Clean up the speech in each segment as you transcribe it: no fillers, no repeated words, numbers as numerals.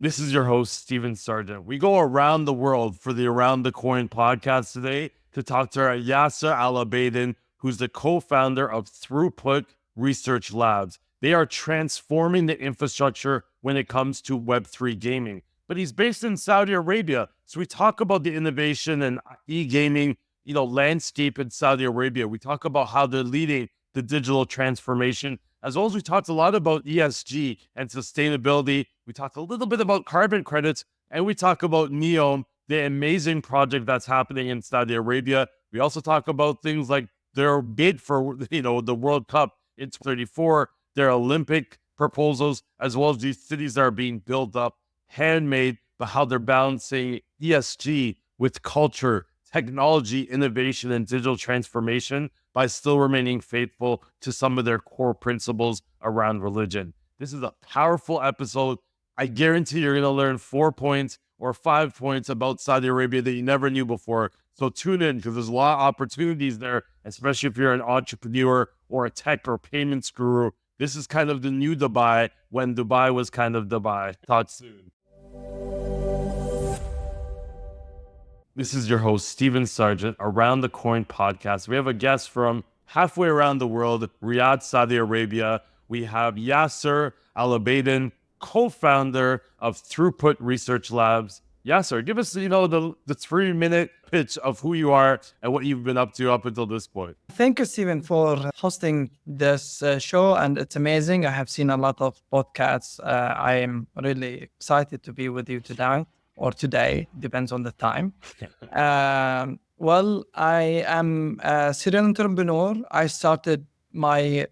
This is your host, Stephen Sargent. We go around the world for the Around the Coin podcast today to talk to Yasser Alobaidan, who's the co-founder of Throughput Research Labs. They are transforming the infrastructure when it comes to Web3 gaming. But he's based in Saudi Arabia. So we talk about the innovation and e-gaming, landscape in Saudi Arabia. We talk about how they're leading the digital transformation, as well as we talked a lot about ESG and sustainability. We talked a little bit about carbon credits, and we talk about NEOM, the amazing project that's happening in Saudi Arabia. We also talk about things like their bid for, the World Cup in 2034, their Olympic proposals, as well as these cities that are being built up, handmade, but how they're balancing ESG with culture, technology, innovation, and digital transformation by still remaining faithful to some of their core principles around religion. This is a powerful episode. I guarantee you're going to learn 4 points or 5 points about Saudi Arabia that you never knew before. So tune in, because there's a lot of opportunities there, especially if you're an entrepreneur or a tech or payments guru. This is kind of the new Dubai when Dubai was kind of Dubai. Talk soon. This is your host, Stephen Sargent, Around the Coin podcast. We have a guest from halfway around the world, Riyadh, Saudi Arabia. We have Yasser Alobaidan, co-founder of Throughput Research Labs. Yasser, give us, the 3-minute pitch of who you are and what you've been up to up until this point. Thank you, Stephen, for hosting this show, and it's amazing. I have seen a lot of podcasts. I am really excited to be with you today. Or today, depends on the time. Well, I am a serial entrepreneur. I started my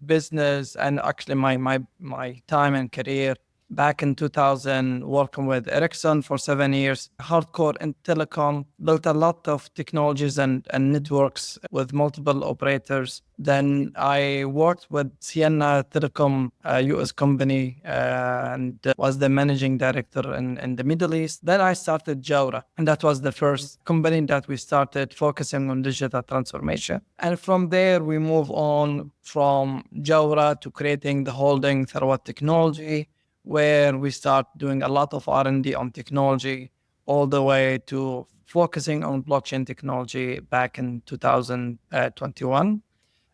business and actually my time and career back in 2000, working with Ericsson for 7 years, hardcore in telecom, built a lot of technologies and networks with multiple operators. Then I worked with Sienna Telecom, a US company, and was the managing director in the Middle East. Then I started Jawra, and that was the first company that we started focusing on digital transformation. And from there, we move on from Jawra to creating the holding Throughput Technology, where we start doing a lot of R&D on technology, all the way to focusing on blockchain technology back in 2021.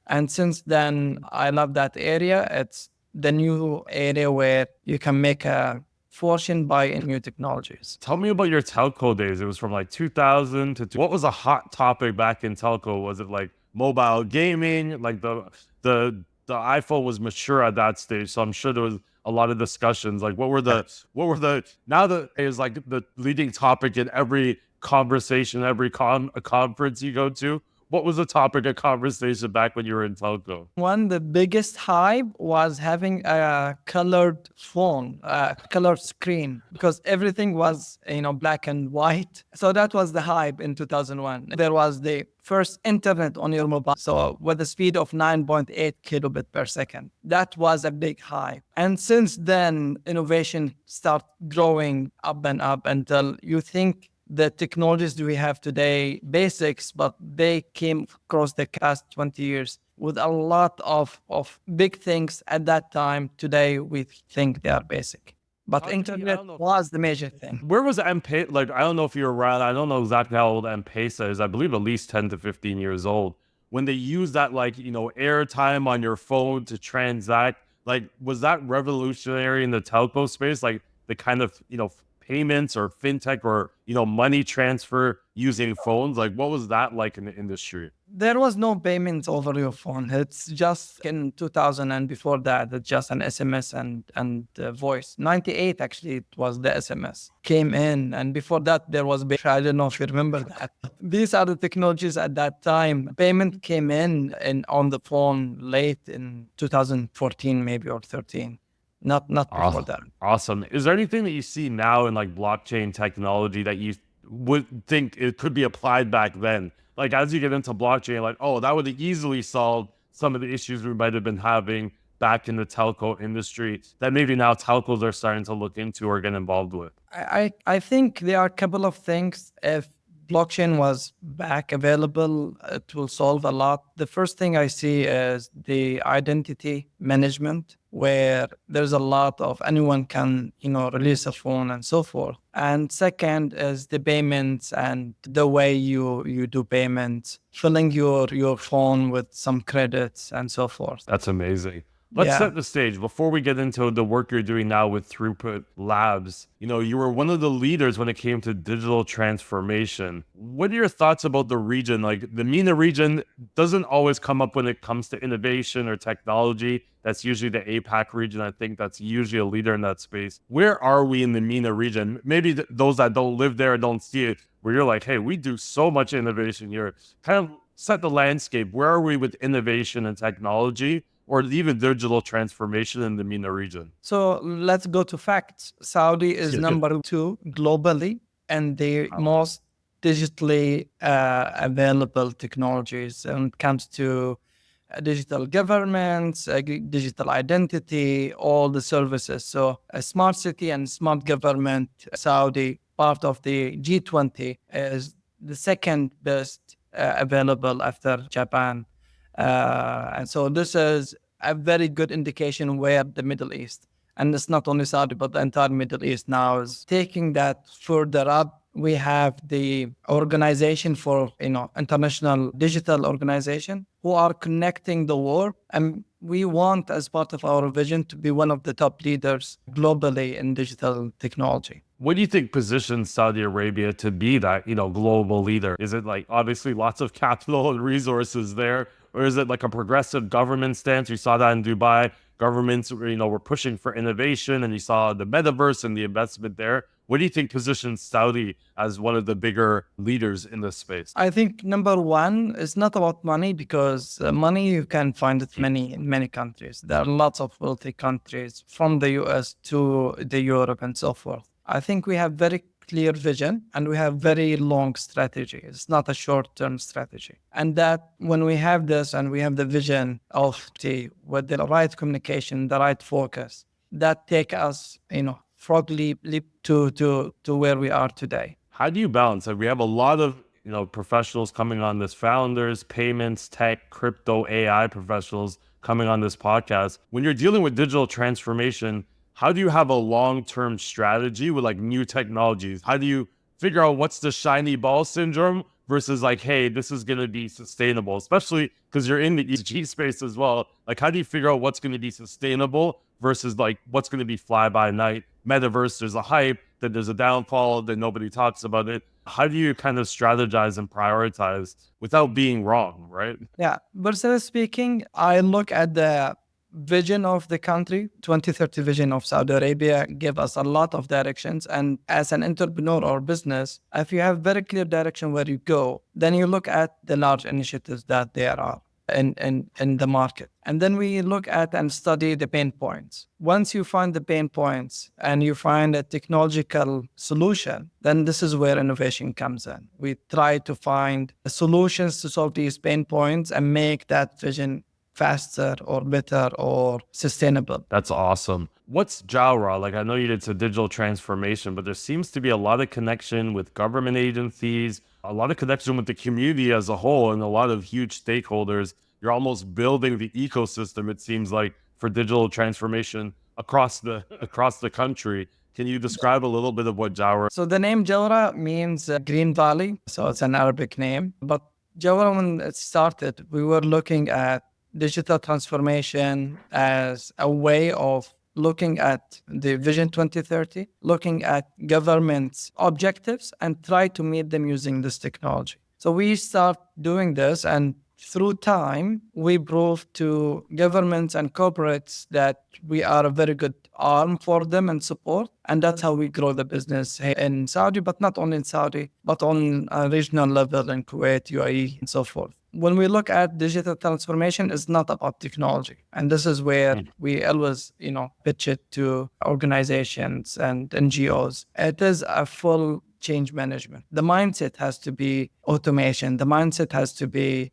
And since then, I love that area. It's the new area where you can make a fortune by new technologies. Tell me about your telco days. It was from like 2000 to what was a hot topic back in telco? Was it like mobile gaming? Like the iPhone was mature at that stage, so I'm sure there was a lot of discussions. Like what were the now that is like the leading topic in every conversation, every conference you go to? What was the topic of conversation back when you were in telco? The biggest hype was having a colored phone, a colored screen, because everything was, black and white. So that was the hype in 2001. There was the first internet on your mobile, so with a speed of 9.8 kilobit per second. That was a big hype. And since then, innovation started growing up and up until you think the technologies we have today, basics, but they came across the past 20 years with a lot of big things at that time. Today, we think they are basic. But internet was the major thing. Where was M-Pesa? Like, I don't know if you're around. I don't know exactly how old M-Pesa is. I believe at least 10 to 15 years old. When they use that, airtime on your phone to transact, was that revolutionary in the telco space? Like, the kind of, payments or fintech or money transfer using phones? Like, what was that like in the industry? There was no payments over your phone. It's just in 2000, and before that, it's just an SMS and voice. 98 actually, it was the SMS came in, and before that there was I don't know if you remember that. These are the technologies at that time. Payment came in on the phone late in 2014 maybe or 13. Not before that. Awesome. Is there anything that you see now in like blockchain technology that you would think it could be applied back then? Like as you get into blockchain, like, oh, that would have easily solved some of the issues we might have been having back in the telco industry that maybe now telcos are starting to look into or get involved with? I think there are a couple of things. If blockchain was back available, it will solve a lot. The first thing I see is the identity management, where there's a lot of anyone can, release a phone and so forth. And second is the payments and the way you do payments, filling your phone with some credits and so forth. That's amazing. Let's set the stage. Before we get into the work you're doing now with Throughput Labs, you were one of the leaders when it came to digital transformation. What are your thoughts about the region? Like, the MENA region doesn't always come up when it comes to innovation or technology. That's usually the APAC region. I think that's usually a leader in that space. Where are we in the MENA region? Maybe those that don't live there don't see it, where you're like, hey, we do so much innovation here. Kind of set the landscape. Where are we with innovation and technology, or even digital transformation in the MENA region? So let's go to facts. Saudi is number 2 globally, and the most digitally available technologies when it comes to digital governments, digital identity, all the services. So a smart city and smart government, Saudi, part of the G20, is the second best available after Japan. And so this is a very good indication where the Middle East, and it's not only Saudi, but the entire Middle East now is taking that further up. We have the organization for, international digital organization who are connecting the world. And we want, as part of our vision, to be one of the top leaders globally in digital technology. What do you think positions Saudi Arabia to be that, global leader? Is it like, obviously lots of capital and resources there, or is it like a progressive government stance? You saw that in Dubai. Governments, were pushing for innovation, and you saw the metaverse and the investment there. What do you think positions Saudi as one of the bigger leaders in this space? I think number one is not about money, because money you can find it in many countries. There are lots of wealthy countries, from the US to the Europe and so forth. I think we have very clear vision and we have very long strategy. It's not a short-term strategy. And that when we have this and we have the vision of with the right communication, the right focus, that take us, frog leap to where we are today. How do you balance? Like, we have a lot of professionals coming on this, founders, payments, tech, crypto, AI professionals coming on this podcast. When you're dealing with digital transformation, how do you have a long-term strategy with like new technologies? How do you figure out what's the shiny ball syndrome versus like, hey, this is going to be sustainable, especially because you're in the ESG space as well. Like, how do you figure out what's going to be sustainable versus like what's going to be fly by night? Metaverse, there's a hype, then there's a downfall, then nobody talks about it. How do you kind of strategize and prioritize without being wrong, right? Yeah, personally speaking, I look at the vision of the country. 2030 vision of Saudi Arabia give us a lot of directions. And as an entrepreneur or business, if you have very clear direction where you go, then you look at the large initiatives that there are in the market. And then we look at and study the pain points. Once you find the pain points and you find a technological solution, then this is where innovation comes in. We try to find solutions to solve these pain points and make that vision faster or better or sustainable. That's awesome. What's Jawra? Like, I know you did some digital transformation, but there seems to be a lot of connection with government agencies, a lot of connection with the community as a whole, and a lot of huge stakeholders. You're almost building the ecosystem, it seems like, for digital transformation across the country. Can you describe a little bit of what Jawra? So the name Jawra means Green Valley. So it's an Arabic name. But Jawra, when it started, we were looking at digital transformation as a way of looking at the Vision 2030, looking at government's objectives and try to meet them using this technology. So we start doing this, and through time, we proved to governments and corporates that we are a very good arm for them and support. And that's how we grow the business in Saudi, but not only in Saudi, but on a regional level in Kuwait, UAE, and so forth. When we look at digital transformation, it's not about technology. And this is where we always, pitch it to organizations and NGOs. It is a full change management. The mindset has to be automation. The mindset has to be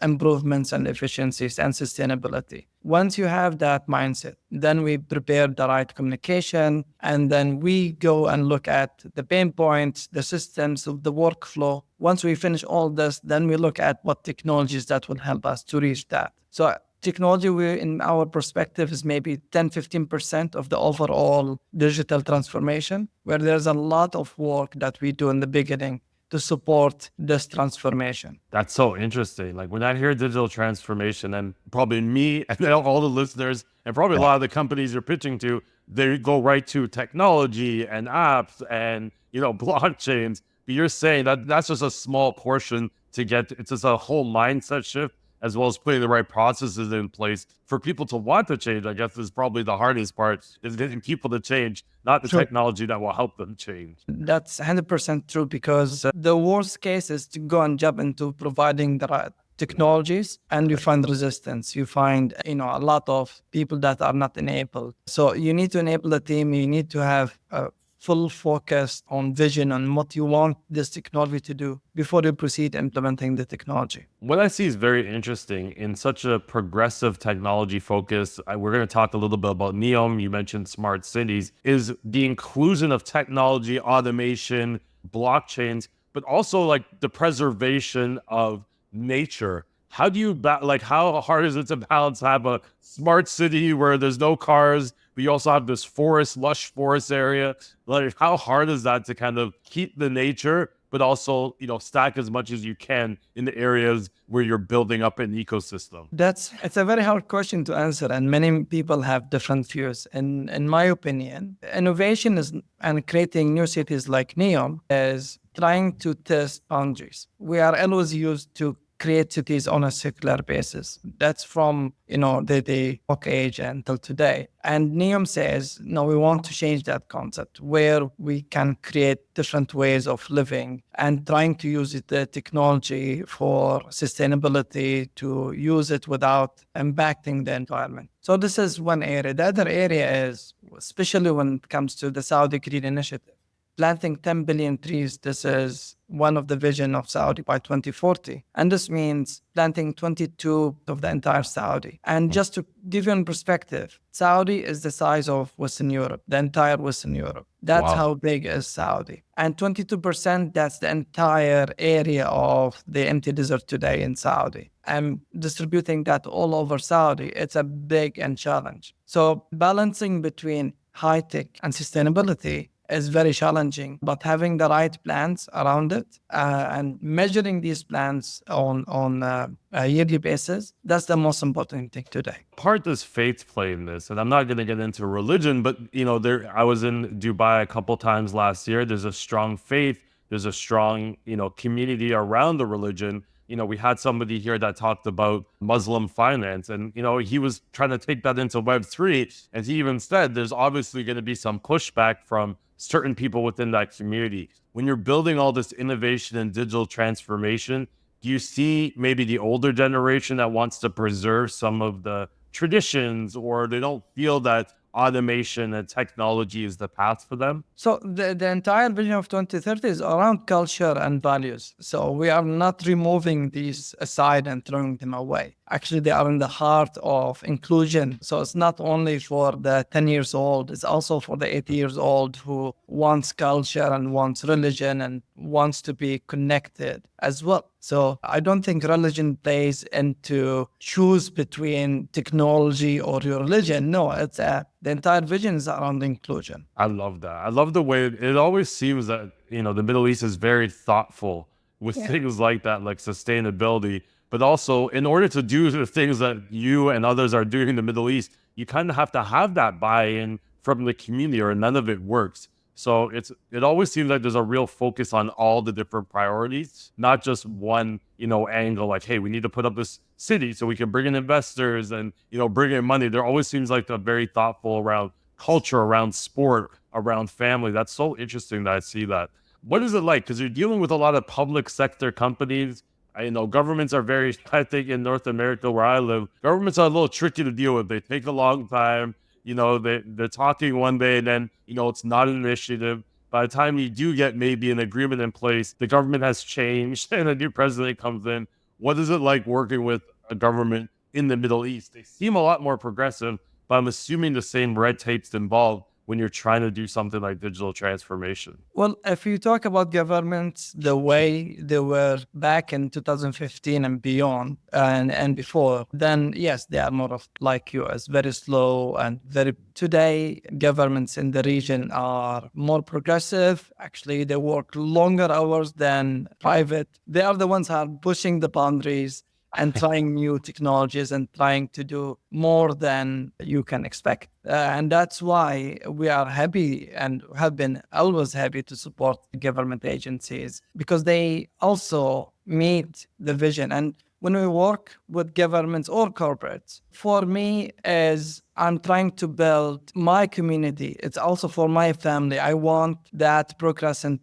improvements and efficiencies and sustainability. Once you have that mindset, then we prepare the right communication, and then we go and look at the pain points, the systems, the workflow. Once we finish all this, then we look at what technologies that will help us to reach that. So technology, in our perspective, is maybe 10-15% of the overall digital transformation, where there's a lot of work that we do in the beginning to support this transformation. That's so interesting. Like when I hear digital transformation, and probably me and all the listeners, and probably a lot of the companies you're pitching to, they go right to technology and apps and, blockchains. But you're saying that that's just a small portion to get, it's just a whole mindset shift, as well as putting the right processes in place for people to want to change. I guess is probably the hardest part, is getting people to change, not the technology that will help them change. That's 100% true, because the worst case is to go and jump into providing the right technologies, and you find resistance. You find, a lot of people that are not enabled. So you need to enable the team. You need to have a full focus on vision and what you want this technology to do before you proceed implementing the technology. What I see is very interesting in such a progressive technology focus. We're going to talk a little bit about NEOM. You mentioned smart cities, is the inclusion of technology, automation, blockchains, but also like the preservation of nature. How do you, how hard is it to balance, have a smart city where there's no cars, but you also have this lush forest area? Like, how hard is that to kind of keep the nature, but also, stack as much as you can in the areas where you're building up an ecosystem? It's a very hard question to answer, and many people have different views. In my opinion, innovation and creating new cities like NEOM is trying to test boundaries. We are always used to create cities on a circular basis. That's from, the rock age until today. And NEOM says, no, we want to change that concept, where we can create different ways of living and trying to use the technology for sustainability, to use it without impacting the environment. So this is one area. The other area is, especially when it comes to the Saudi Green Initiative, planting 10 billion trees. This is one of the vision of Saudi by 2040. And this means planting 22 of the entire Saudi. And just to give you in perspective, Saudi is the size of Western Europe, the entire Western Europe. That's how big is Saudi. And 22%, that's the entire area of the empty desert today in Saudi. And distributing that all over Saudi, it's a big challenge. So balancing between high tech and sustainability is very challenging, but having the right plans around it and measuring these plans on a yearly basis, that's the most important thing today. Part does faith play in this? And I'm not going to get into religion, but I was in Dubai a couple times last year. There's a strong faith. There's a strong, community around the religion. We had somebody here that talked about Muslim finance, and, he was trying to take that into Web3. And he even said there's obviously going to be some pushback from certain people within that community. When you're building all this innovation and digital transformation, do you see maybe the older generation that wants to preserve some of the traditions, or they don't feel that automation and technology is the path for them? So the entire vision of 2030 is around culture and values. So we are not removing these aside and throwing them away. Actually, they are in the heart of inclusion. So it's not only for the 10 years old, it's also for the 80 years old who wants culture and wants religion and wants to be connected as well. So I don't think religion plays into choose between technology or your religion. No, the entire vision is around inclusion. I love that. I love the way it always seems that, the Middle East is very thoughtful with things like that, like sustainability. But also, in order to do the things that you and others are doing in the Middle East, you kind of have to have that buy-in from the community, or none of it works. So it always seems like there's a real focus on all the different priorities, not just one, angle, like, hey, we need to put up this city so we can bring in investors and, bring in money. There always seems like they're very thoughtful around culture, around sport, around family. That's so interesting that I see that. What is it like? Because you're dealing with a lot of public sector companies. I know governments are very, I think in North America where I live, governments are a little tricky to deal with. They take a long time. They're talking one day and then, it's not an initiative. By the time you do get maybe an agreement in place, the government has changed and a new president comes in. What is it like working with a government in the Middle East? They seem a lot more progressive, but I'm assuming the same red tape's involved when you're trying to do something like digital transformation. Well, if you talk about governments the way they were back in 2015 and beyond and before, then yes, they are more of like US, very slow and very. Today, governments in the region are more progressive. Actually, they work longer hours than private. They are the ones who are pushing the boundaries and trying new technologies and trying to do more than you can expect. And that's why we are happy and have been always happy to support government agencies because they also meet the vision. And when we work with governments or corporates, for me, as I'm trying to build my community, it's also for my family. I want that progression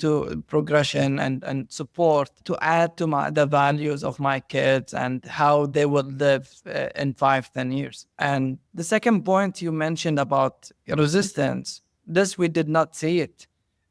and support to add to the values of my kids and how they will live in 5-10 years. And the second point you mentioned about resistance, this we did not see it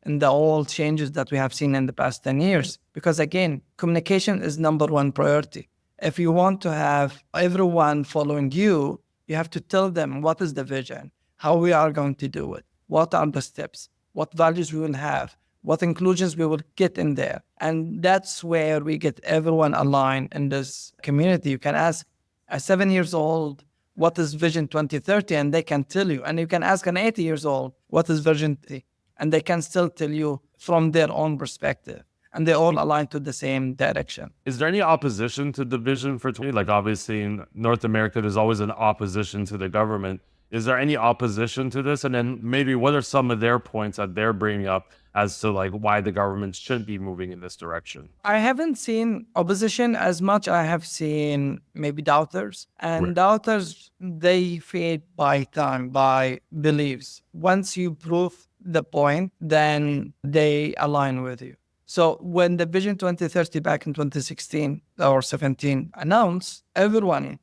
in the all changes that we have seen in the past 10 years. Because again, communication is number one priority. If you want to have everyone following you, you have to tell them what is the vision, how we are going to do it, what are the steps, what values we will have, what inclusions we will get in there. And that's where we get everyone aligned in this community. You can ask a 7 years old, what is Vision 2030? And they can tell you. And you can ask an 80 years old, what is Vision 30? And they can still tell you from their own perspective. And they all align to the same direction. Is there any opposition to the vision for 20? Like obviously in North America, there's always an opposition to the government. Is there any opposition to this? And then maybe what are some of their points that they're bringing up as to like why the government should be moving in this direction? I haven't seen opposition as much. I have seen maybe doubters. And Right. doubters, they feed by time, by beliefs. Once you prove the point, then they align with you. So when the Vision 2030 back in 2016 or 17 announced, everyone,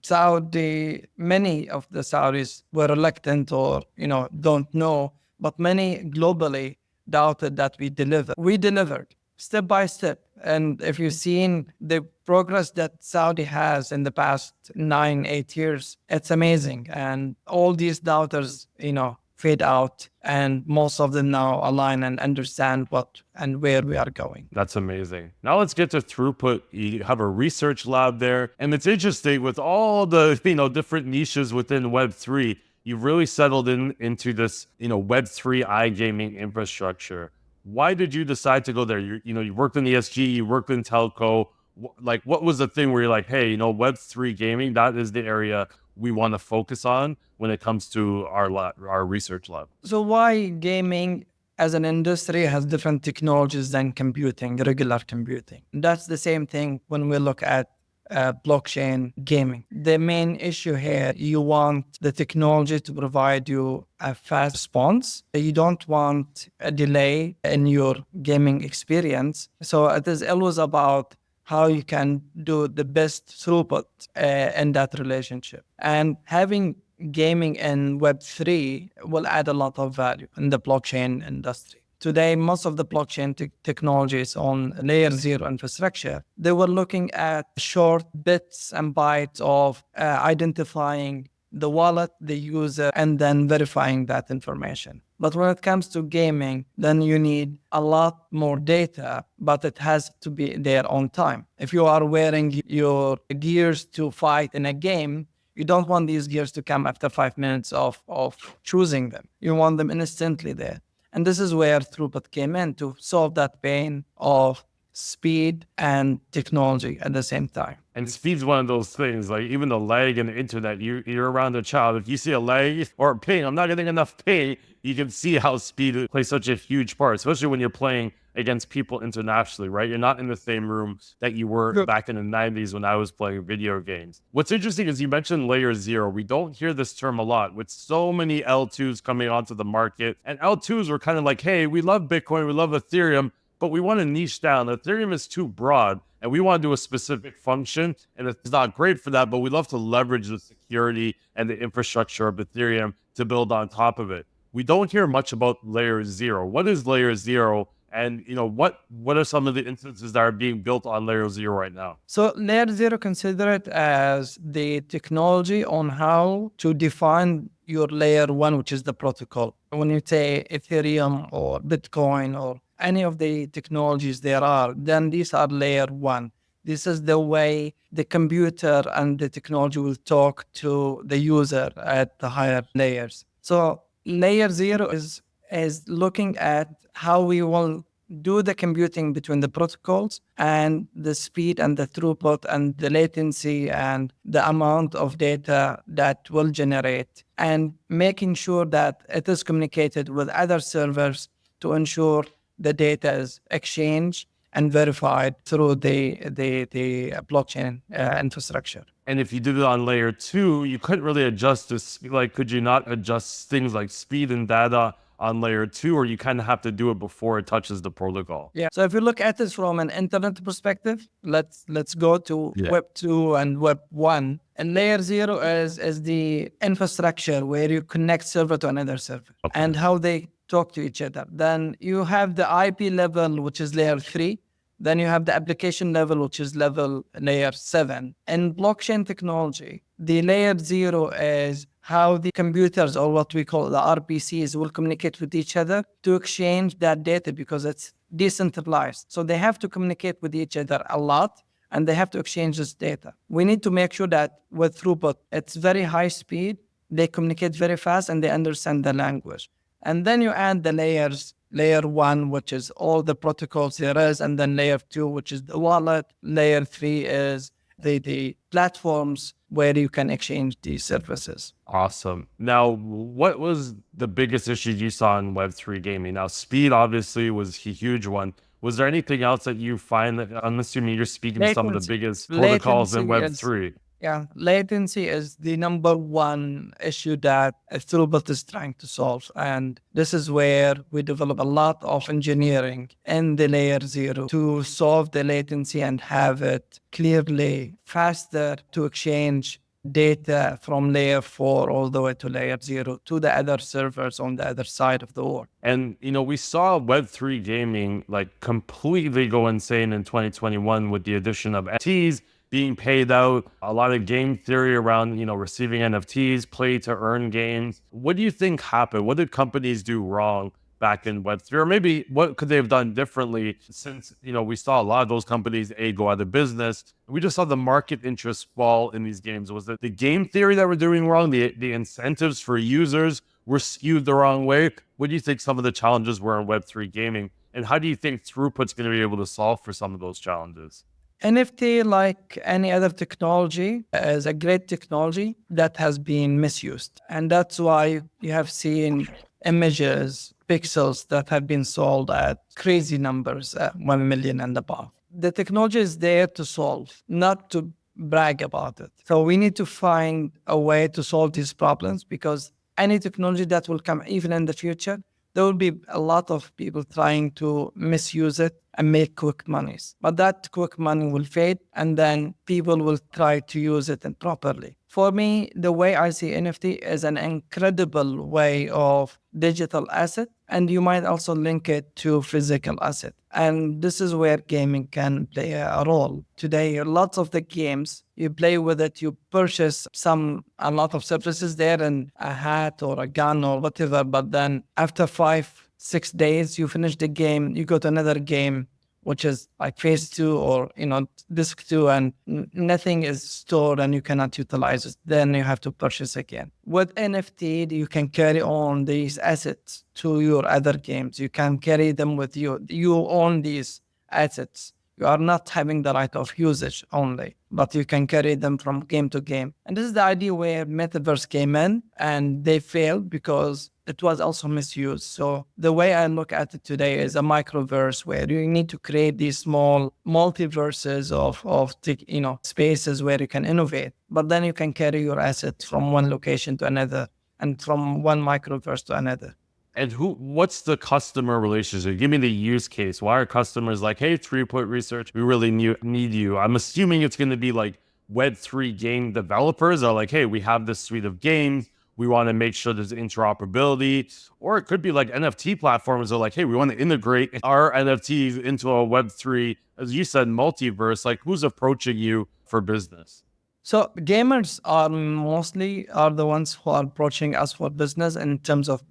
many of the Saudis were reluctant or, don't know, but many globally doubted that we delivered. We delivered step by step. And if you've seen the progress that Saudi has in the past 9-8 years, it's amazing. And all these doubters, fade out, and most of them now align and understand what and where we are going. That's amazing. Now let's get to Throughput. You have a research lab there, and it's interesting with all the different niches within Web3. You've really settled into this Web3 iGaming infrastructure. Why did you decide to go there? You worked in ESG, you worked in telco. Like, what was the thing where you're like, hey, Web3 gaming, that is the area we want to focus on when it comes to our research lab? So why gaming as an industry has different technologies than computing, regular computing? That's the same thing when we look at blockchain gaming. The main issue here, you want the technology to provide you a fast response. You don't want a delay in your gaming experience. So it is always about how you can do the best throughput in that relationship. And having gaming in Web3 will add a lot of value in the blockchain industry. Today, most of the blockchain technologies on layer 0 infrastructure, they were looking at short bits and bytes of identifying the wallet, the user, and then verifying that information. But when it comes to gaming, then you need a lot more data, but it has to be there on time. If you are wearing your gears to fight in a game, you don't want these gears to come after 5 minutes of choosing them. You want them instantly there. And this is where Throughput came in to solve that pain of speed and technology at the same time. And speed's one of those things, like even the lag in the internet, you're around a child. If you see a lag or ping, I'm not getting enough ping, you can see how speed plays such a huge part, especially when you're playing against people internationally, right? You're not in the same room that you were back in the 90s when I was playing video games. What's interesting is you mentioned layer 0. We don't hear this term a lot with so many L2s coming onto the market. And L2s were kind of like, hey, we love Bitcoin, we love Ethereum, but we want to niche down. Ethereum is too broad, and we want to do a specific function, and it's not great for that, but we love to leverage the security and the infrastructure of Ethereum to build on top of it. We don't hear much about layer 0. What is layer 0, And what are some of the instances that are being built on layer 0 right now? So layer 0, consider it as the technology on how to define your layer 1, which is the protocol. When you say Ethereum or Bitcoin or any of the technologies there are, then these are layer 1. This is the way the computer and the technology will talk to the user at the higher layers. So layer 0 is looking at how we will do the computing between the protocols and the speed and the throughput and the latency and the amount of data that will generate, and making sure that it is communicated with other servers to ensure the data is exchanged and verified through the blockchain infrastructure. And if you did it on layer 2, you couldn't really adjust this. Like, could you not adjust things like speed and data on layer 2, or you kind of have to do it before it touches the protocol? Yeah. So if you look at this from an internet perspective, let's go to Web 2 and Web 1. And layer 0 is the infrastructure where you connect server to another server and how they talk to each other. Then you have the IP level, which is layer 3. Then you have the application level, which is layer 7. In blockchain technology, the layer 0 is how the computers, or what we call the RPCs, will communicate with each other to exchange that data, because it's decentralized. So they have to communicate with each other a lot, and they have to exchange this data. We need to make sure that with throughput, it's very high speed, they communicate very fast, and they understand the language. And then you add the layers, layer 1, which is all the protocols there is, and then layer 2, which is the wallet. Layer 3 is the platforms where you can exchange these services. Awesome. Now, what was the biggest issue you saw in Web3 gaming? Now, speed obviously was a huge one. Was there anything else that you find that, I'm assuming you're speaking to some of the biggest protocols in Web3? Yeah, latency is the number one issue that Throughput is trying to solve. And this is where we develop a lot of engineering in the layer 0 to solve the latency and have it clearly faster to exchange data from layer 4 all the way to layer 0 to the other servers on the other side of the world. And, we saw Web3 gaming like completely go insane in 2021 with the addition of NFTs being paid out, a lot of game theory around, receiving NFTs, play to earn games. What do you think happened? What did companies do wrong back in Web3? Or maybe what could they have done differently, since, we saw a lot of those companies, go out of business. We just saw the market interest fall in these games. Was it the game theory that we're doing wrong? The incentives for users were skewed the wrong way? What do you think some of the challenges were in Web3 gaming? And how do you think Throughput's going to be able to solve for some of those challenges? NFT, like any other technology, is a great technology that has been misused. And that's why you have seen images, pixels that have been sold at crazy numbers, 1 million and above. The technology is there to solve, not to brag about it. So we need to find a way to solve these problems, because any technology that will come even in the future, there will be a lot of people trying to misuse it and make quick monies. But that quick money will fade, and then people will try to use it improperly. For me, the way I see NFT is an incredible way of digital asset, and you might also link it to physical asset. And this is where gaming can play a role. Today, lots of the games, you play with it, you purchase a lot of services there, and a hat or a gun or whatever, but then after 5-6 days, you finish the game, you go to another game, which is like phase 2 or, disc 2, and nothing is stored and you cannot utilize it. Then you have to purchase again. With NFT, you can carry on these assets to your other games. You can carry them with you. You own these assets. You are not having the right of usage only, but you can carry them from game to game. And this is the idea where Metaverse came in, and they failed because it was also misused. So the way I look at it today is a microverse, where you need to create these small multiverses of spaces where you can innovate, but then you can carry your assets from one location to another and from one microverse to another. And what's the customer relationship? Give me the use case. Why are customers like, hey, Throughput Research, we really need you? I'm assuming it's going to be like Web3 game developers are like, hey, we have this suite of games. we want to make sure there's interoperability. Or it could be like NFT platforms are like, hey, we want to integrate our NFTs into a Web3, as you said, multiverse. Like, who's approaching you for business? So gamers are mostly are the ones who are approaching us for business in terms of,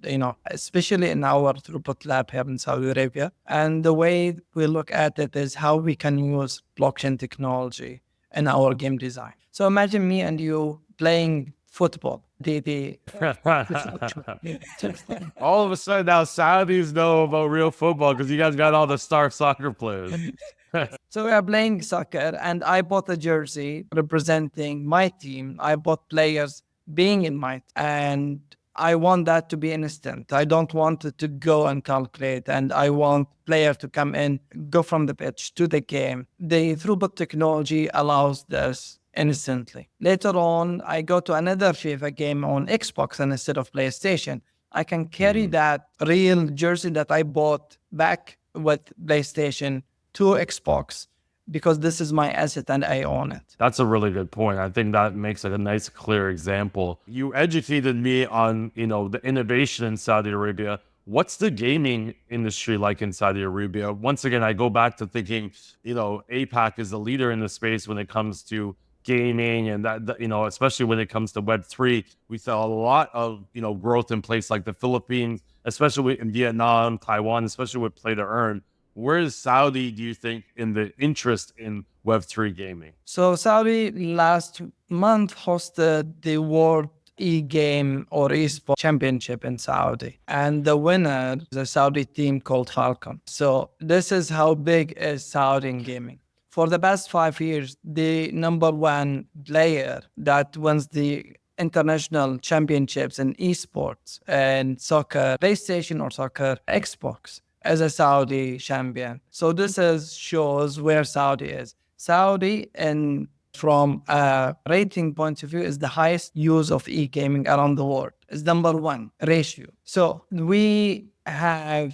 especially in our throughput lab here in Saudi Arabia. And the way we look at it is how we can use blockchain technology in our game design. So imagine me and you playing football. All of a sudden now Saudis know about real football because you guys got all the star soccer players. So we are playing soccer, and I bought a jersey representing my team. I bought players being in my, and I want that to be instant. I don't want it to go and calculate, and I want player to come in, go from the pitch to the game. The throughput technology allows this instantly. Later on, I go to another FIFA game on Xbox and instead of PlayStation. I can carry that real jersey that I bought back with PlayStation to Xbox because this is my asset and I own it. That's a really good point. I think that makes it a nice, clear example. You educated me on, the innovation in Saudi Arabia. What's the gaming industry like in Saudi Arabia? Once again, I go back to thinking, APAC is the leader in the space when it comes to gaming and that, especially when it comes to Web3. We saw a lot of, growth in places like the Philippines, especially in Vietnam, Taiwan, especially with play to earn. Where is Saudi, do you think, in the interest in Web3 gaming? So Saudi last month hosted the World eGame or eSport Championship in Saudi. And the winner is a Saudi team called Telecom. So this is how big is Saudi in gaming. For the past 5 years, the number one player that wins the international championships in esports and soccer PlayStation or soccer Xbox as a Saudi champion. So this shows where Saudi is. Saudi, and from a rating point of view, is the highest use of e-gaming around the world. It's number one ratio. So we are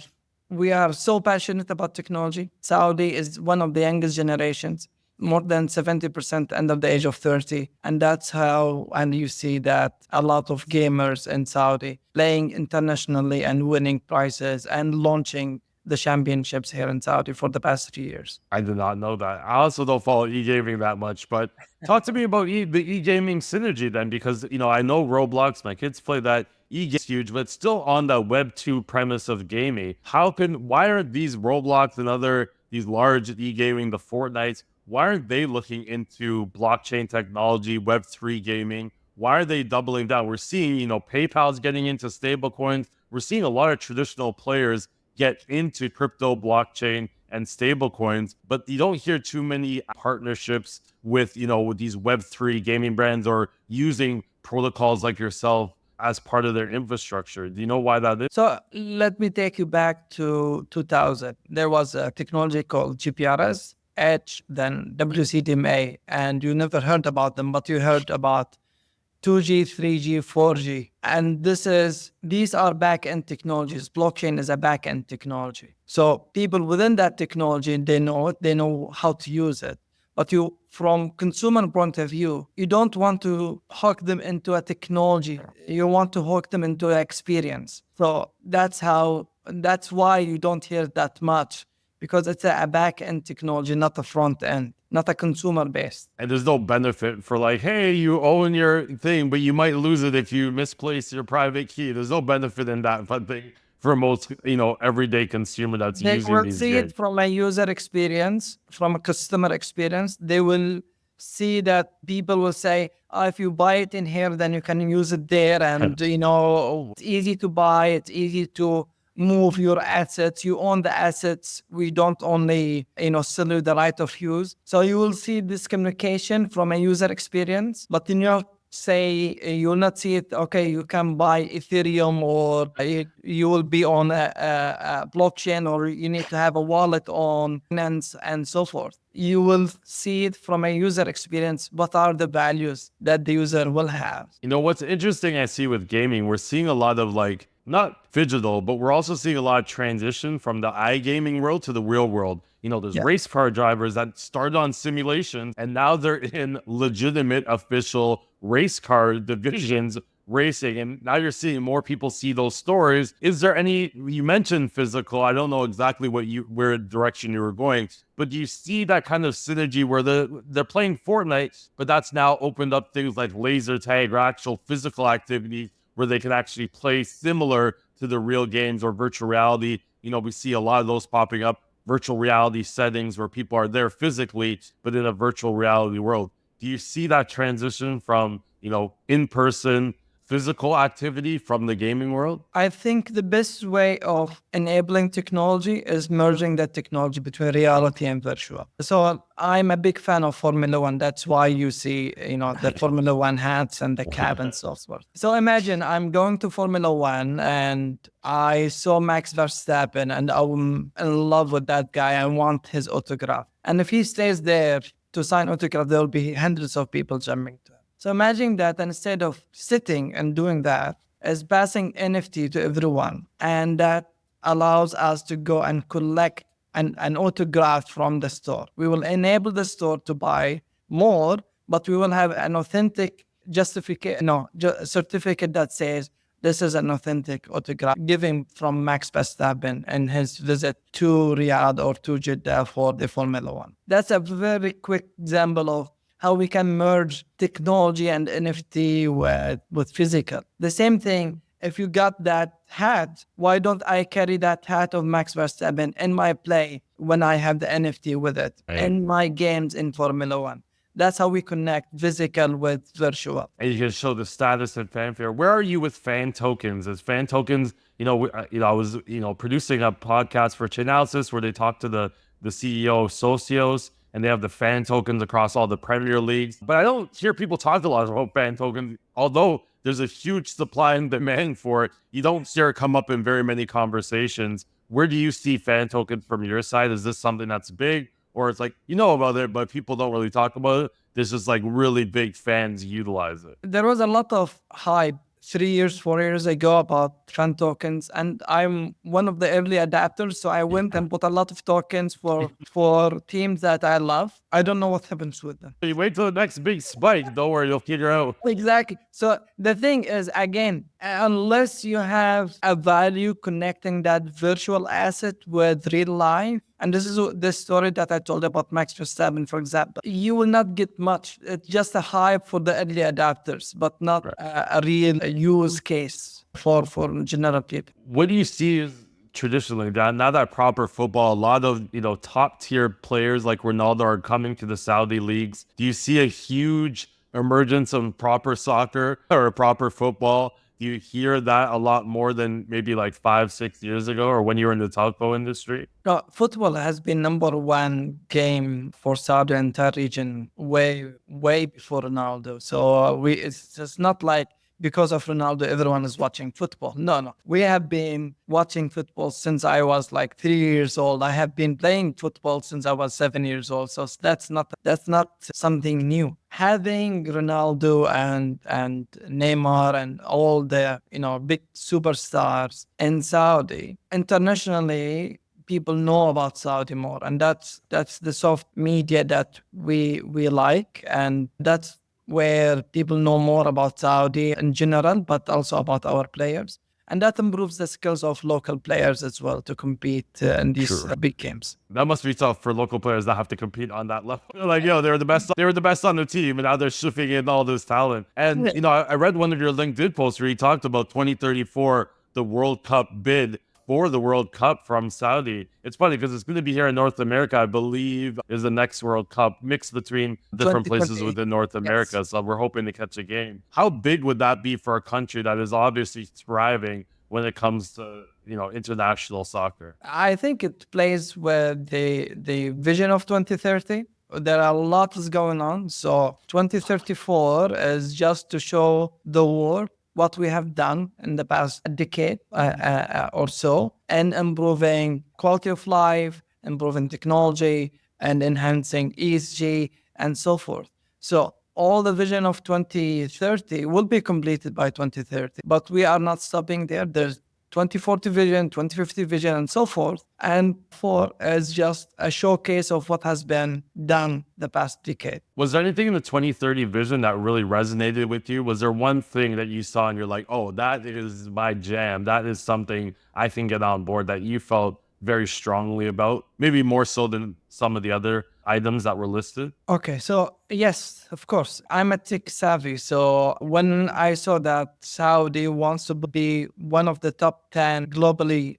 so passionate about technology. Saudi is one of the youngest generations, more than 70% under the age of 30. And that's how, and you see that a lot of gamers in Saudi playing internationally and winning prizes and launching the championships here in Saudi for the past 3 years. I did not know that. I also don't follow e-gaming that much, but talk to me about the e-gaming synergy then, because, I know Roblox, my kids play that. E-gaming is huge, but it's still on the Web2 premise of gaming. Why aren't these Roblox and these large e-gaming, the Fortnites, why aren't they looking into blockchain technology, Web3 gaming? Why are they doubling down? We're seeing, PayPal's getting into stablecoins. We're seeing a lot of traditional players get into crypto, blockchain, and stablecoins, but you don't hear too many partnerships with, with these Web3 gaming brands or using protocols like yourself as part of their infrastructure. Do you know why that is? So let me take you back to 2000. There was a technology called GPRS, Edge, then WCDMA, and you never heard about them, but you heard about 2G, 3G, 4G. And these are back-end technologies. Blockchain is a back-end technology. So people within that technology, they know how to use it. But from consumer point of view, you don't want to hook them into a technology. You want to hook them into an experience. So that's why you don't hear that much, because it's a back-end technology, not a front-end, not a consumer-based. And there's no benefit for like, hey, you own your thing, but you might lose it if you misplace your private key. There's no benefit in that thing for most, everyday consumer that's using these. They will see it from a user experience, from a customer experience. They will see that people will say, if you buy it in here, then you can use it there. And, it's easy to buy. It's easy to move your assets. You own the assets. We don't only, sell you the right of use. So you will see this communication from a user experience, but in your you will not see it, okay, you can buy Ethereum or you will be on a blockchain, or you need to have a wallet on Binance and so forth. You will see it from a user experience. What are the values that the user will have? What's interesting I see with gaming, we're seeing a lot of not digital, but we're also seeing a lot of transition from the iGaming world to the real world. There's race car drivers that started on simulations and now they're in legitimate official race car divisions racing, and now you're seeing more people see those stories. Is there any, you mentioned physical, I don't know exactly where direction you were going, but do you see that kind of synergy where they're playing Fortnite, but that's now opened up things like laser tag or actual physical activity where they can actually play similar to the real games or virtual reality? We see a lot of those popping up, virtual reality settings where people are there physically, but in a virtual reality world. Do you see that transition from, in-person physical activity from the gaming world? I think the best way of enabling technology is merging that technology between reality and virtual. So I'm a big fan of Formula One. That's why you see, the Formula One hats and the cap and so forth. So imagine I'm going to Formula One and I saw Max Verstappen and I'm in love with that guy. I want his autograph. And if he stays there to sign autograph, there will be hundreds of people jumping to him. So imagine that instead of sitting and doing that, is passing NFT to everyone. And that allows us to go and collect an autograph from the store. We will enable the store to buy more, but we will have an authentic certificate that says this is an authentic autograph given from Max Verstappen and his visit to Riyadh or to Jeddah for the Formula One. That's a very quick example of how we can merge technology and NFT with physical. The same thing, if you got that hat, why don't I carry that hat of Max Verstappen in my play when I have the NFT with it, in my games in Formula One? That's how we connect physical with virtual. And you can show the status and fanfare. Where are you with fan tokens? As fan tokens, I was, producing a podcast for Chainalysis where they talk to the CEO of Socios, and they have the fan tokens across all the Premier Leagues. But I don't hear people talk a lot about fan tokens, although there's a huge supply and demand for it. You don't see it come up in very many conversations. Where do you see fan tokens from your side? Is this something that's big? Or it's like, about it, but people don't really talk about it? There's just like really big fans utilize it. There was a lot of hype 3 years, 4 years ago about fan tokens, and I'm one of the early adapters. So I went and bought a lot of tokens for teams that I love. I don't know what happens with them. You wait till the next big spike, don't worry, you'll figure out. Exactly. So the thing is, again, unless you have a value connecting that virtual asset with real life, and this is the story that I told about Max Verstappen, for example, you will not get much. It's just a hype for the early adapters, but not a real use case for general people. What do you see as traditionally, now that proper football, a lot of, top tier players like Ronaldo are coming to the Saudi leagues? Do you see a huge emergence of proper soccer or proper football? Do you hear that a lot more than maybe like 5-6 years ago or when you were in the telco industry? No, football has been number one game for Saudi entire region way before Ronaldo. So it's just not like because of Ronaldo, everyone is watching football. No. We have been watching football since I was like 3 years old. I have been playing football since I was 7 years old. So that's not something new. Having Ronaldo and Neymar and all the big superstars in Saudi internationally, people know about Saudi more, and that's the soft media that we like, and that's where people know more about Saudi in general, but also about our players. And that improves the skills of local players as well to compete in these big games. That must be tough for local players that have to compete on that level. Like, they were the best. They were the best on the team, and now they're shifting in all this talent. And I read one of your LinkedIn posts where you talked about 2034, the World Cup bid for the World Cup from Saudi. It's funny because it's going to be here in North America, I believe, is the next World Cup, mixed between different places within North America. Yes. So we're hoping to catch a game. How big would that be for a country that is obviously thriving when it comes to, international soccer? I think it plays with the vision of 2030. There are lots going on. So 2034 is just to show the world what we have done in the past decade or so, and improving quality of life, improving technology, and enhancing ESG, and so forth. So all the vision of 2030 will be completed by 2030, but we are not stopping there. There's 2040 vision, 2050 vision, and so forth. And 4 is just a showcase of what has been done the past decade. Was there anything in the 2030 vision that really resonated with you? Was there one thing that you saw and you're like, oh, that is my jam. That is something I can get on board, that you felt very strongly about, maybe more so than some of the other items that were listed? Okay, so yes, of course, I'm a tech savvy. So when I saw that Saudi wants to be one of the top 10 globally,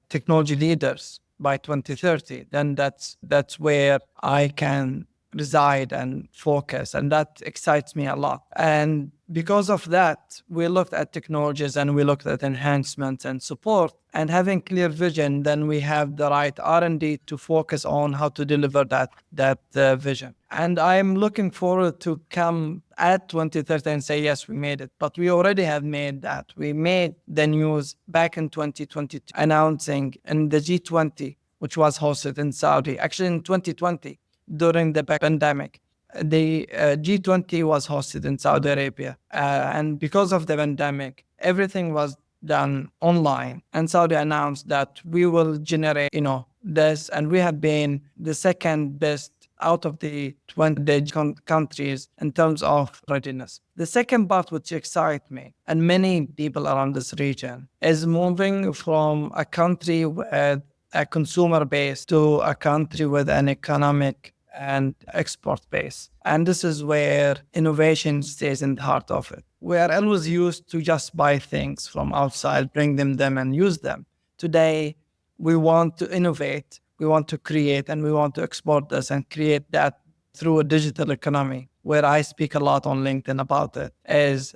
technology leaders by 2030, then that's where I can reside and focus, and that excites me a lot. And because of that, we looked at technologies and we looked at enhancements and support, and having clear vision, then we have the right R&D to focus on how to deliver that vision. And I'm looking forward to come at 2030 and say, yes, we made it. But we already have made that. We made the news back in 2022, announcing in the G20, which was hosted in Saudi, actually in 2020, during the pandemic. The G20 was hosted in Saudi Arabia. And because of the pandemic, everything was done online. And Saudi announced that we will generate, this, and we have been the second best out of the 20 countries in terms of readiness. The second part, which excites me and many people around this region, is moving from a country with a consumer base to a country with an economic and export base. And this is where innovation stays in the heart of it. We are always used to just buy things from outside, bring them and use them. Today, we want to innovate, we want to create, and we want to export this and create that through a digital economy, where I speak a lot on LinkedIn about it, is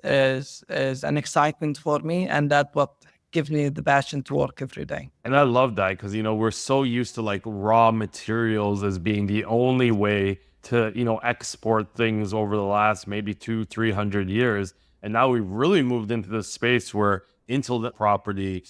an excitement for me, and that's what gives me the passion to work every day. And I love that because, we're so used to like raw materials as being the only way to, export things over the last maybe 200-300 years. And now we've really moved into the space where intellectual property,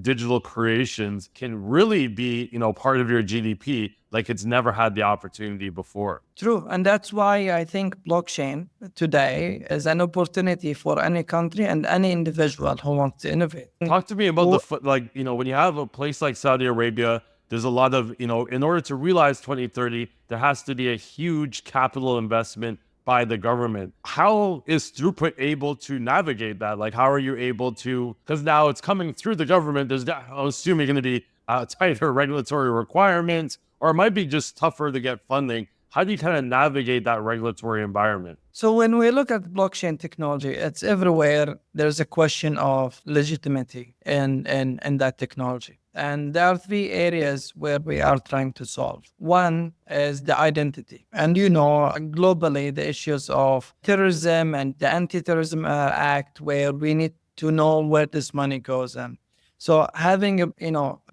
digital creations can really be, part of your GDP like it's never had the opportunity before. True. And that's why I think blockchain today is an opportunity for any country and any individual who wants to innovate. Talk to me about when you have a place like Saudi Arabia, there's a lot of, in order to realize 2030, there has to be a huge capital investment by the government. How is Throughput able to navigate that? Like, how are you able to, because now it's coming through the government, there's, I'm assuming, going to be tighter regulatory requirements, or it might be just tougher to get funding. How do you kind of navigate that regulatory environment? So when we look at blockchain technology, it's everywhere. There's a question of legitimacy in that technology. And there are 3 areas where we are trying to solve. One is the identity. And globally, the issues of terrorism and the Anti-Terrorism Act, where we need to know where this money goes in. So having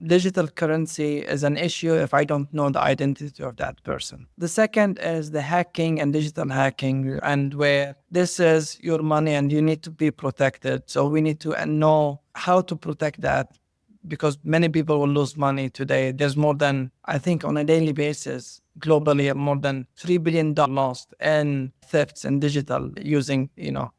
digital currency is an issue if I don't know the identity of that person. The second is the hacking and digital hacking, and where this is your money and you need to be protected. So we need to know how to protect that, because many people will lose money today. There's more than, I think on a daily basis, globally, more than $3 billion lost in thefts and digital using,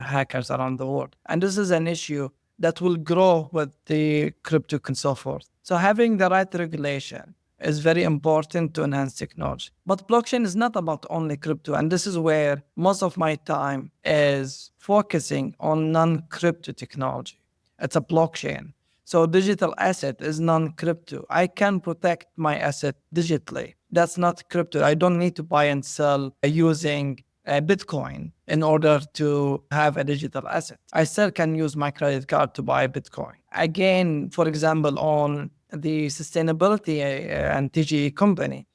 hackers around the world. And this is an issue that will grow with the crypto and so forth. So having the right regulation is very important to enhance technology. But blockchain is not about only crypto. And this is where most of my time is focusing on non-crypto technology. It's a blockchain. So digital asset is non-crypto. I can protect my asset digitally. That's not crypto. I don't need to buy and sell using Bitcoin in order to have a digital asset. I still can use my credit card to buy Bitcoin. Again, for example, on the sustainability and TGE company,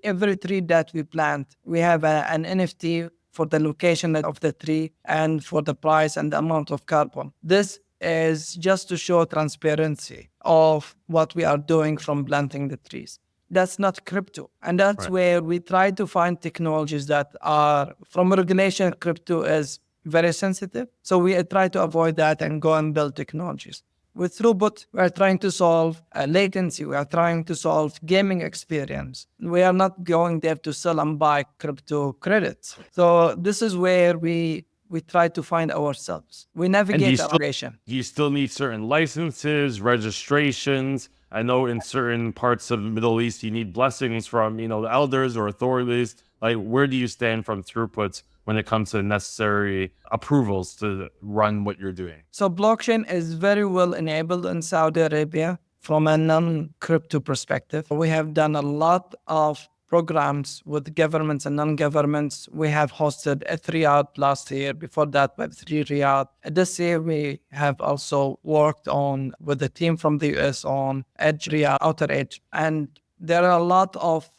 every tree that we plant, we have an NFT for the location of the tree and for the price and the amount of carbon. This is just to show transparency of what we are doing from planting the trees. That's not crypto. And that's right. Where we try to find technologies that are, from regulation, crypto is very sensitive. So we try to avoid that and go and build technologies. With Throughput, we are trying to solve latency. We are trying to solve gaming experience. We are not going there to sell and buy crypto credits. So this is where we we try to find ourselves. We And do navigate you the still operation. do you still need certain licenses, registrations? I know in certain parts of the Middle East you need blessings from, the elders or authorities. Like, where do you stand from Throughputs when it comes to necessary approvals to run what you're doing? So blockchain is very well enabled in Saudi Arabia from a non-crypto perspective. We have done a lot of programs with governments and non-governments. We have hosted a Riyadh last year. Before that, Web3 Riyadh. This year, we have also worked on with the team from the US on Edge Riyadh, Outer Edge. And there are a lot of,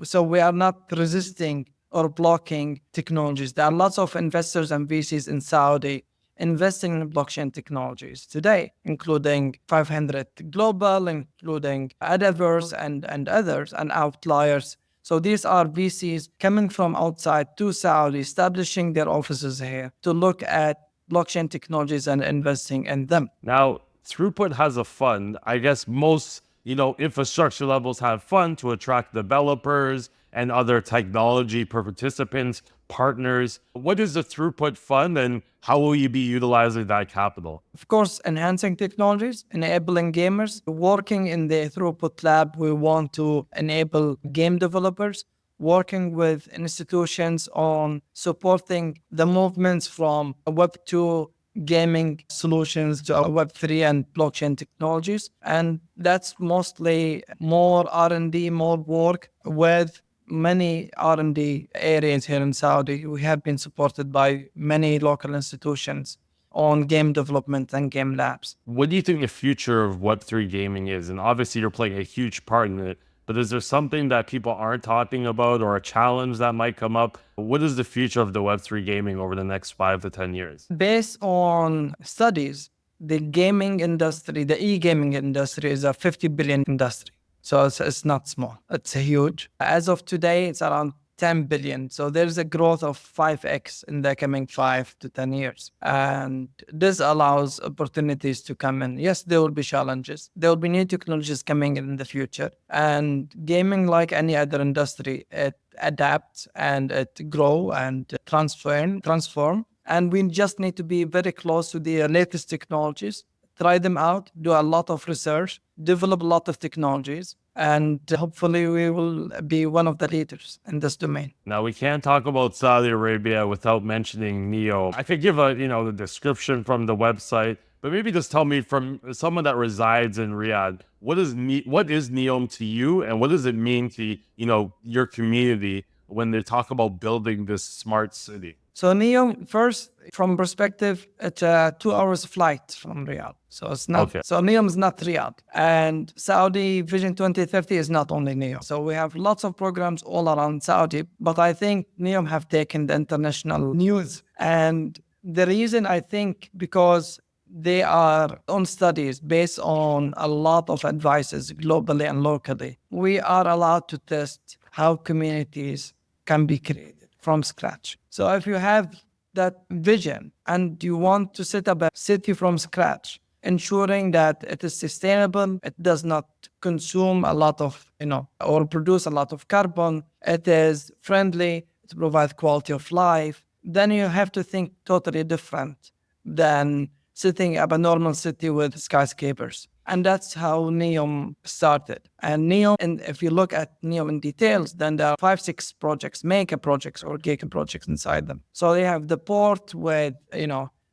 so we are not resisting or blocking technologies. There are lots of investors and VCs in Saudi investing in blockchain technologies today, including 500 Global, including Adaverse and others and outliers. So these are VCs coming from outside to Saudi, establishing their offices here to look at blockchain technologies and investing in them. Now, Throughput has a fund. I guess most, infrastructure levels have fund to attract developers and other technology participants, partners. What is the Throughput Fund and how will you be utilizing that capital? Of course, enhancing technologies, enabling gamers. Working in the Throughput Lab, we want to enable game developers, working with institutions on supporting the movements from Web2 gaming solutions to Web3 and blockchain technologies. And that's mostly more R&D, more work with many R&D areas here in Saudi. We have been supported by many local institutions on game development and game labs. What do you think the future of Web3 gaming is? And obviously you're playing a huge part in it, but is there something that people aren't talking about or a challenge that might come up? What is the future of the Web3 gaming over the next 5 to 10 years? Based on studies, the gaming industry, the eGaming industry is a 50 billion industry. So it's not small. It's huge. As of today, it's around 10 billion. So there's a growth of 5x in the coming 5 to 10 years. And this allows opportunities to come in. Yes, there will be challenges. There will be new technologies coming in the future. And gaming, like any other industry, it adapts and it grow and transform. And we just need to be very close to the latest technologies, try them out, do a lot of research, develop a lot of technologies, and hopefully we will be one of the leaders in this domain. Now, we can't talk about Saudi Arabia without mentioning NEOM. I could give the description from the website, but maybe just tell me from someone that resides in Riyadh, what is NEOM to you, and what does it mean to, your community when they talk about building this smart city? So NEOM, first, from perspective, it's a 2 hours flight from Riyadh. So it's not. Okay. So NEOM is not Riyadh, and Saudi Vision 2030 is not only NEOM. So we have lots of programs all around Saudi, but I think NEOM have taken the international news, and the reason I think because they are on studies based on a lot of advices globally and locally. We are allowed to test how communities can be created from scratch. So if you have that vision and you want to set up a city from scratch, ensuring that it is sustainable, it does not consume a lot of, or produce a lot of carbon, it is friendly, it provides quality of life, then you have to think totally different than setting up a normal city with skyscrapers. And that's how NEOM started. And NEOM, and if you look at NEOM in details, then there are 5-6 projects, mega projects or giga projects inside them. So they have the port with,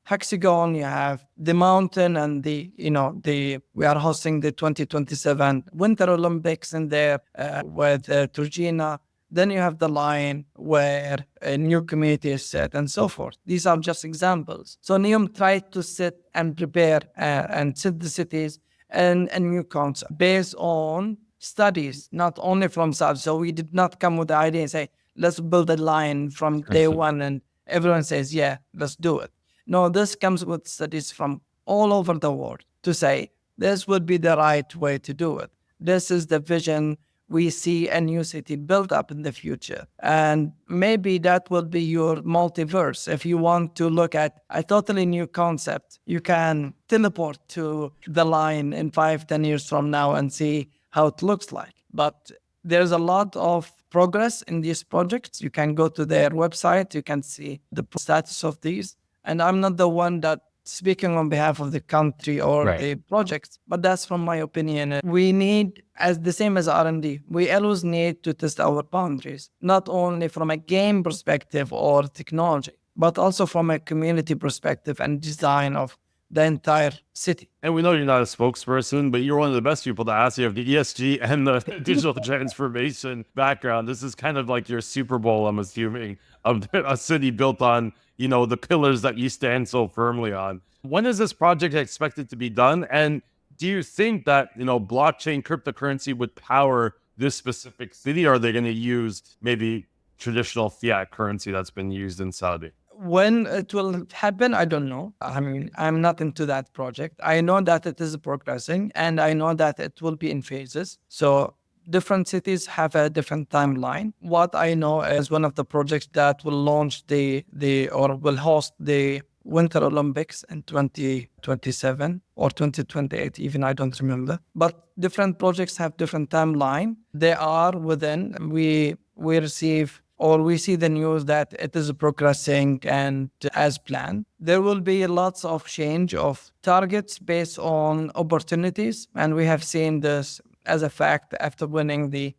Hexagon, you have the mountain and we are hosting the 2027 Winter Olympics in there with Turgina. Then you have the line where a new community is set and so forth. These are just examples. So NEOM tried to set and prepare and set the cities and a new concept based on studies, not only from Saudi. So we did not come with the idea and say, let's build a line from day one and everyone says, yeah, let's do it. No, this comes with studies from all over the world to say, this would be the right way to do it. This is the vision. We see a new city built up in the future. And maybe that will be your multiverse. If you want to look at a totally new concept, you can teleport to the line in 5-10 years from now and see how it looks like. But There's a lot of progress in these projects. You can go to their website, you can see the status of these. And I'm not the one that speaking on behalf of the country or Right. the projects, but that's from my opinion. We need, as the same as R&D, we always need to test our boundaries, not only from a game perspective or technology, but also from a community perspective and design of the entire city. And we know you're not a spokesperson, but you're one of the best people to ask. You have the ESG and the digital transformation background. This is kind of like your Super Bowl, I'm assuming, of a city built on, the pillars that you stand so firmly on. When is this project expected to be done? And do you think that, blockchain cryptocurrency would power this specific city? Or are they going to use maybe traditional fiat currency that's been used in Saudi? When it will happen, I don't know. I mean, I'm not into that project. I know that it is progressing and I know that it will be in phases. So different cities have a different timeline. What I know is one of the projects that will launch or will host the Winter Olympics in 2027 or 2028, even I don't remember. But different projects have different timeline. They are within, we receive or we see the news that it is progressing and as planned. There will be lots of change of targets based on opportunities. And we have seen this as a fact after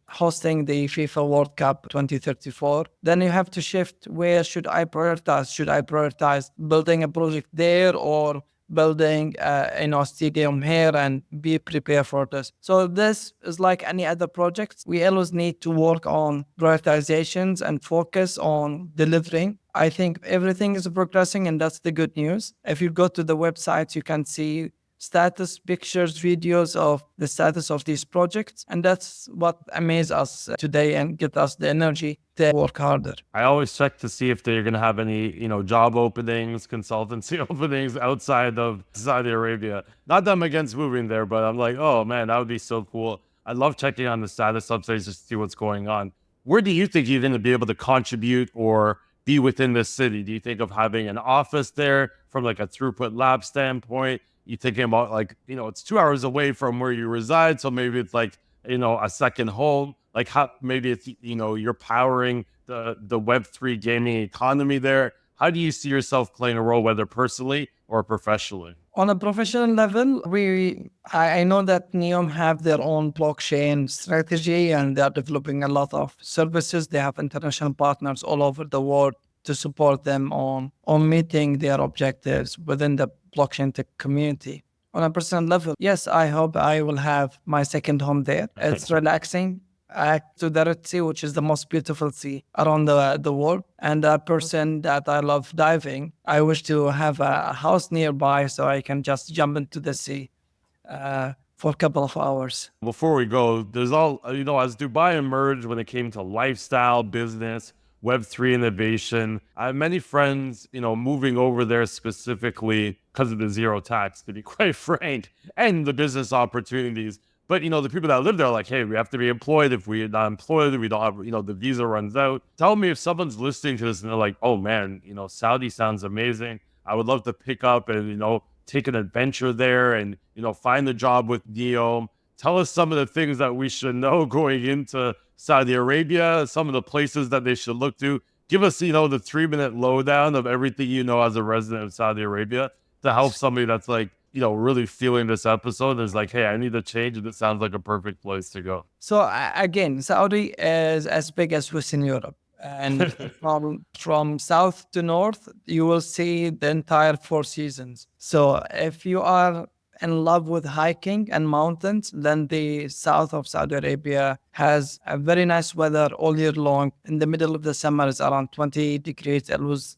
hosting the FIFA World Cup 2034. Then you have to shift, where should I prioritize? Should I prioritize building a project there or building a stadium here and be prepared for this? So this is like any other project. We always need to work on prioritizations and focus on delivering. I think everything is progressing and that's the good news. If you go to the website, you can see status, pictures, videos of the status of these projects. And that's what amazes us today and get us the energy to work harder. I always check to see if they're going to have any, job openings, consultancy openings outside of Saudi Arabia. Not that I'm against moving there, but I'm like, oh man, that would be so cool. I love checking on the status updates just to see what's going on. Where do you think you're going to be able to contribute or be within this city? Do you think of having an office there from like a Throughput Lab standpoint? You thinking about like, it's 2 hours away from where you reside. So maybe it's like, a second home, like how maybe it's, you're powering the Web3 gaming economy there. How do you see yourself playing a role, whether personally or professionally? On a professional level, I know that NEOM have their own blockchain strategy and they are developing a lot of services. They have international partners all over the world to support them on meeting their objectives within the blockchain tech community. On a personal level, yes, I hope I will have my second home there. It's relaxing. To the Red Sea, which is the most beautiful sea around the world. And a person that I love diving, I wish to have a house nearby so I can just jump into the sea for a couple of hours. Before we go, there's all, as Dubai emerged when it came to lifestyle, business, Web3 innovation. I have many friends, moving over there specifically because of the zero tax, to be quite frank, and the business opportunities. But, the people that live there are like, hey, we have to be employed. If we're not employed, we don't have, the visa runs out. Tell me if someone's listening to this and they're like, oh man, Saudi sounds amazing. I would love to pick up and, take an adventure there and, find a job with NEOM. Tell us some of the things that we should know going into Saudi Arabia, some of the places that they should look to. Give us, the 3-minute lowdown of everything you know as a resident of Saudi Arabia to help somebody that's like, really feeling this episode is like, hey, I need to change and it sounds like a perfect place to go. So again, Saudi is as big as Western Europe. And from south to north, you will see the entire 4 seasons. So if you are in love with hiking and mountains, then the south of Saudi Arabia has a very nice weather all year long. In the middle of the summer, it's around 20 degrees. It was,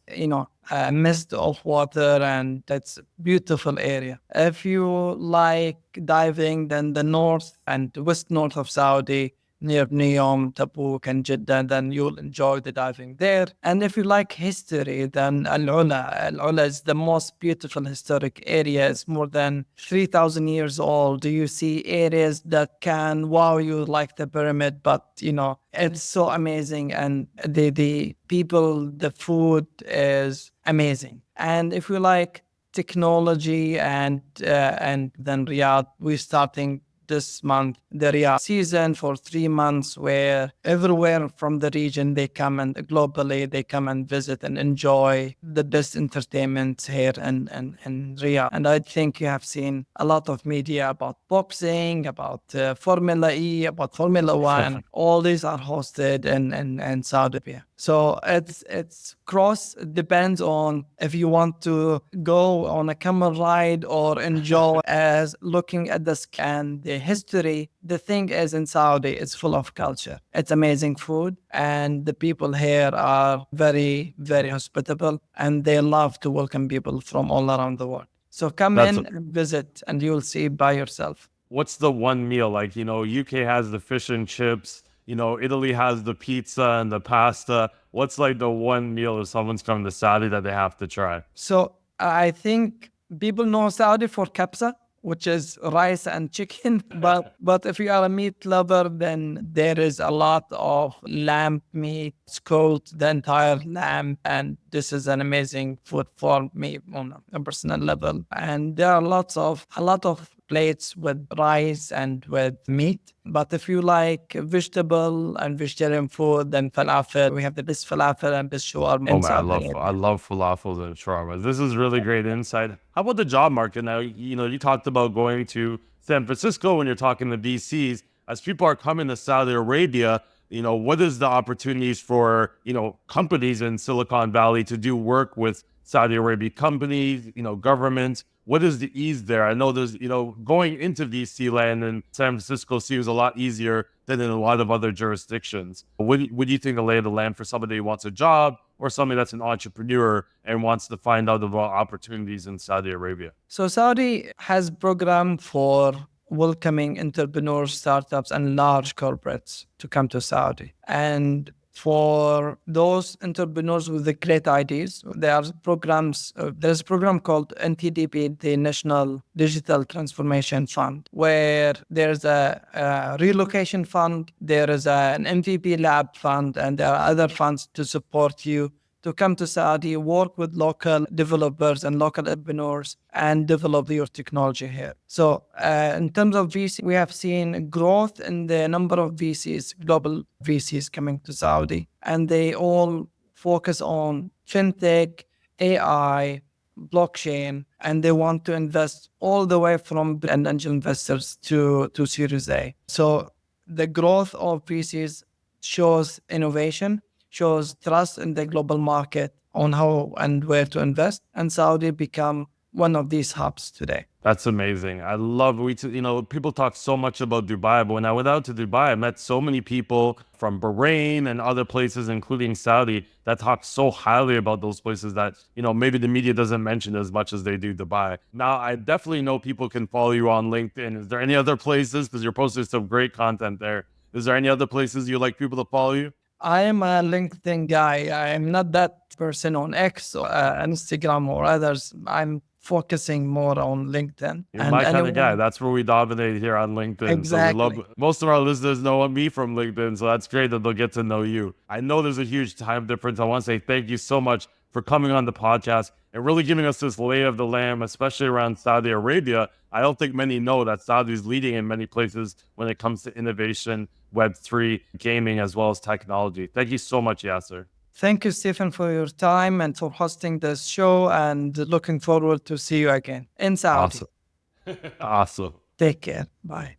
a mist of water, and it's a beautiful area. If you like diving, then the north and west north of Saudi, near NEOM, Tabuk, and Jeddah, then you'll enjoy the diving there. And if you like history, then Al-Ula is the most beautiful historic area. It's more than 3,000 years old. You see areas that can wow you, like the pyramid, but it's so amazing. And the people, the food is amazing. And if you like technology and then Riyadh, we're starting this month the Riyadh season for 3 months, where everywhere from the region they come, and globally they come and visit and enjoy the best entertainment here in Riyadh. And I think you have seen a lot of media about boxing, about Formula E, about Formula One. All these are hosted in Saudi Arabia. So it's cross. It depends on if you want to go on a camel ride or enjoy as looking at the scan, the history. The thing is, in Saudi, it's full of culture. It's amazing food, and the people here are very, very hospitable, and they love to welcome people from all around the world. So come in and visit, and you'll see by yourself. What's the one meal? Like, UK has the fish and chips. Italy has the pizza and the pasta. What's like the one meal if someone's coming to Saudi that they have to try? So I think people know Saudi for kabsa, which is rice and chicken. But if you are a meat lover, then there is a lot of lamb meat. It's called the entire lamb, and this is an amazing food for me on a personal level. And there are a lot of plates with rice and with meat. But if you like vegetable and vegetarian food, then falafel. We have the best falafel and best shawarma. Oh man, I love falafels and shawarma. This is really great insight. How about the job market now? You talked about going to San Francisco when you're talking to VCs. As people are coming to Saudi Arabia, what is the opportunities for, companies in Silicon Valley to do work with Saudi Arabia companies, governments? What is the ease there? I know there's, going into VC land in San Francisco seems a lot easier than in a lot of other jurisdictions. What do you think the lay of the land for somebody who wants a job or somebody that's an entrepreneur and wants to find out about opportunities in Saudi Arabia? So Saudi has a program for welcoming entrepreneurs, startups, and large corporates to come to Saudi. And for those entrepreneurs with the great ideas, there's a program called NTDP, the National Digital Transformation Fund, where there's a relocation fund, there is an MVP lab fund, and there are other funds to support you to come to Saudi, work with local developers and local entrepreneurs, and develop your technology here. So in terms of VC, we have seen growth in the number of VCs, global VCs coming to Saudi, and they all focus on fintech, AI, blockchain, and they want to invest all the way from angel investors to Series A. So the growth of VCs shows innovation, shows trust in the global market on how and where to invest, and Saudi become one of these hubs today. That's amazing. I love, people talk so much about Dubai, but when I went out to Dubai, I met so many people from Bahrain and other places, including Saudi, that talk so highly about those places that, maybe the media doesn't mention as much as they do Dubai. Now, I definitely know people can follow you on LinkedIn. Is there any other places? Because you're posting some great content there. Is there any other places you'd like people to follow you? I am a LinkedIn guy. I am not that person on X or Instagram or others. I'm focusing more on LinkedIn. You're my kind of guy. That's where we dominate here on LinkedIn. Exactly. So we love, most of our listeners know me from LinkedIn, so that's great that they'll get to know you. I know there's a huge time difference. I want to say thank you so much for coming on the podcast and really giving us this lay of the land, especially around Saudi Arabia. I don't think many know that Saudi is leading in many places when it comes to innovation, Web3, gaming, as well as technology. Thank you so much, Yasser. Thank you, Stephen, for your time and for hosting this show, and looking forward to see you again in Saudi. Awesome. Awesome. Take care. Bye.